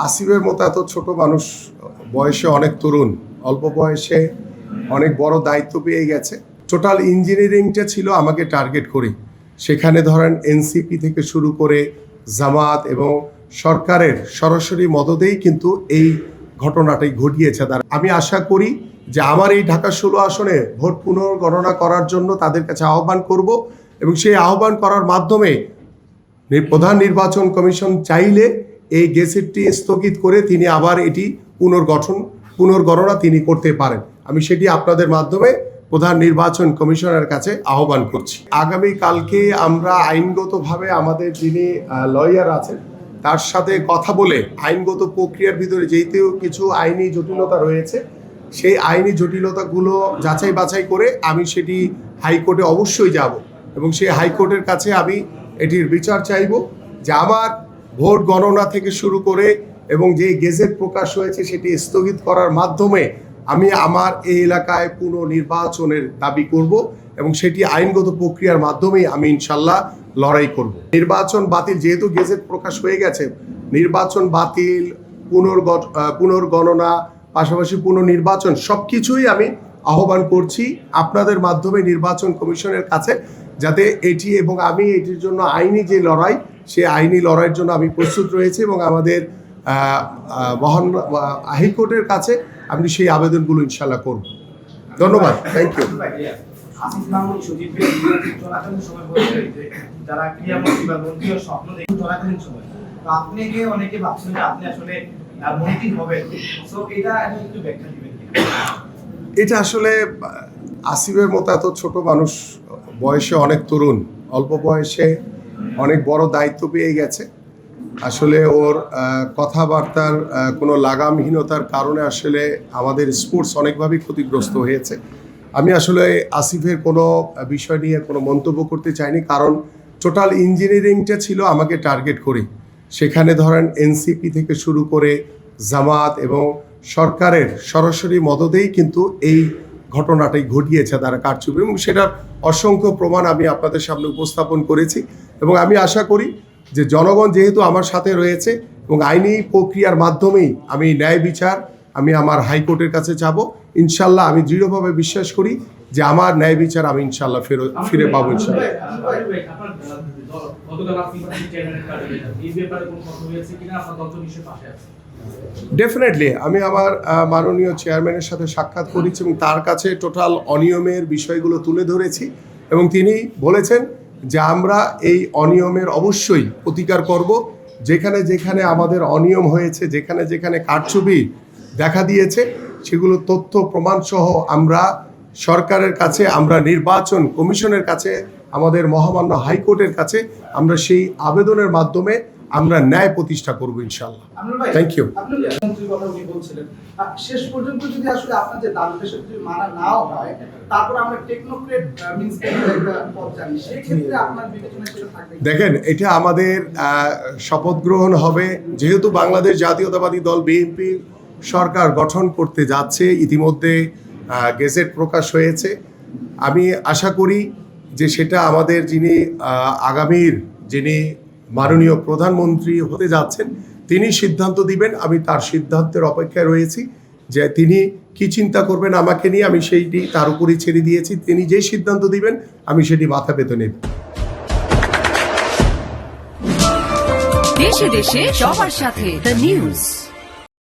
আসিফের মতো এত ছোট মানুষ, বয়সে অনেক তরুণ, অল্প বয়সে অনেক বড় দায়িত্ব পেয়ে গেছে। টোটাল ইঞ্জিনিয়ারিংটা ছিল আমাকে টার্গেট করে। সেখানে ধরেন এনসিপি থেকে শুরু করে জামাত এবং সরকারের সরাসরি মদতেই কিন্তু এই ঘটনাটাই ঘটিয়েছে। আমি আশা করি যে আমার এই ঢাকা 16 আসনে ভোট পুনর্গণনা করার জন্য তাদের কাছে আহ্বান করব এবং সেই আহ্বান করার মাধ্যমে প্রধান নির্বাচন কমিশন চাইলে এই গেজেটটি স্থগিত করে তিনি আবার এটি পুনর্গণনা তিনি করতে পারেন। আমি সেটি আপনাদের মাধ্যমে প্রধান নির্বাচন কমিশনের কাছে আহ্বান করছি। আগামী কালকে আমরা আইনগতভাবে আমাদের যিনি লয়ার আছেন তার সাথে কথা বলে আইনগত প্রক্রিয়ার ভিতরে যেহেতু কিছু আইনি জটিলতা রয়েছে, সেই আইনি জটিলতাগুলো যাচাই বাছাই করে আমি সেটি হাইকোর্টে অবশ্যই যাব এবং সেই হাইকোর্টের কাছে আমি এটির বিচার চাইব যে আমার ভোট গণনা থেকে শুরু করে এবং যে গেজেট প্রকাশ হয়েছে সেটি স্থগিত করার মাধ্যমে আমি আমার এই এলাকায় পুনর্নির্বাচনের দাবি করব এবং সেটি আইনগত প্রক্রিয়ার মাধ্যমেই আমি ইনশাল্লাহ লড়াই করব। নির্বাচন বাতিল, যেহেতু গেজেট প্রকাশ হয়ে গেছে, নির্বাচন বাতিল, পুনর্গণনা, পাশাপাশি পুনর্নির্বাচন সব কিছুই আমি আহ্বান করছি আপনাদের মাধ্যমে নির্বাচন কমিশনের কাছে, যাতে এটি এবং আমি এটির জন্য আইনি যে লড়াই, সেই আইনি লড়াইয়ের জন্য আমি প্রস্তুত রয়েছি এবং আমাদের হাইকোর্টের কাছে আমি সেই আবেদনগুলো ইনশাল্লাহ করব। ধন্যবাদ, থ্যাংক ইউ। এটা আসলে আসিফের মতো এত ছোট মানুষ, বয়সে অনেক তরুণ, অল্প বয়সে অনেক বড় দায়িত্ব পেয়ে গেছে। আসলে ওর কথাবার্তার কোনো লাগামহীনতার কারণে আসলে আমাদের স্পোর্টস অনেকভাবেই ক্ষতিগ্রস্ত হয়েছে। আমি আসলে আসিফের কোনো বিষয় নিয়ে কোনো মন্তব্য করতে চাইনি, কারণ টোটাল ইঞ্জিনিয়ারিংটা ছিল আমাকে টার্গেট করে। সেখানে ধরেন এনসিপি থেকে শুরু করে জামাত এবং সরকারের সরাসরি মদতেই কিন্তু এই ঘটনাটাই ঘটিয়েছে তারা কারচুপি, এবং সেটার অসংখ্য প্রমাণ আমি আপনাদের সামনে উপস্থাপন করেছি। এবং আমি আশা করি যে জনগণ যেহেতু আমার সাথে রয়েছে এবং আইনি প্রক্রিয়ার মাধ্যমেই আমি ন্যায় বিচার আমি আমার হাইকোর্টের কাছে যাব, ইনশাল্লাহ আমি দৃঢ়ভাবে বিশ্বাস করি যে আমার ন্যায় বিচার আমি ইনশাল্লাহ ফিরে পাবো ইনশাল্লাহ। ডেফিনেটলি আমি আমার মাননীয় চেয়ারম্যানের সাথে সাক্ষাৎ করেছি এবং তার কাছে টোটাল অনিয়মের বিষয়গুলো তুলে ধরেছি এবং তিনি বলেছেন যে আমরা এই অনিয়মের অবশ্যই প্রতিকার করব। যেখানে যেখানে আমাদের অনিয়ম হয়েছে, যেখানে যেখানে কারচুপি দেখা দিয়েছে, সেগুলো তথ্য প্রমাণ সহ আমরা সরকারের কাছে, আমরা নির্বাচন কমিশনের কাছে, আমাদের মহামান্য হাইকোর্টের কাছে আমরা সেই আবেদনের মাধ্যমে আমরা ন্যায় প্রতিষ্ঠা করবো ইনশাআল্লাহ। Thank you. শেষ পর্যন্ত যদি আসলে আপনাদের দাবিটা যদি মানা নাও হয়, তারপর আমরা টেকনোক্রেট মিন্স পদ জানি, সেই ক্ষেত্রে আপনার বিবেচনা ছিল থাকবে? দেখেন, এটা আমাদের শপথ গ্রহণ হবে, যেহেতু বাংলাদেশ জাতীয়তাবাদী দল বিএনপি সরকার গঠন করতে যাচ্ছে, ইতিমধ্যে গেজেট প্রকাশ হয়েছে। আমি আশা করি যে সেটা আমাদের যিনি আগামীর যিনি মাননীয় প্রধানমন্ত্রী হতে যাচ্ছেন তিনি সিদ্ধান্ত দিবেন। আমি তার সিদ্ধান্তের অপেক্ষায় রয়েছি যে তিনি কি চিন্তা করবেন আমাকে নিয়ে, আমি সেইটি তার উপরই ছেড়ে দিয়েছি। তিনি যে সিদ্ধান্ত দিবেন আমি সেটি মাথা পেতে নেব। দেশে দেশে সবার সাথে দ্য নিউজ।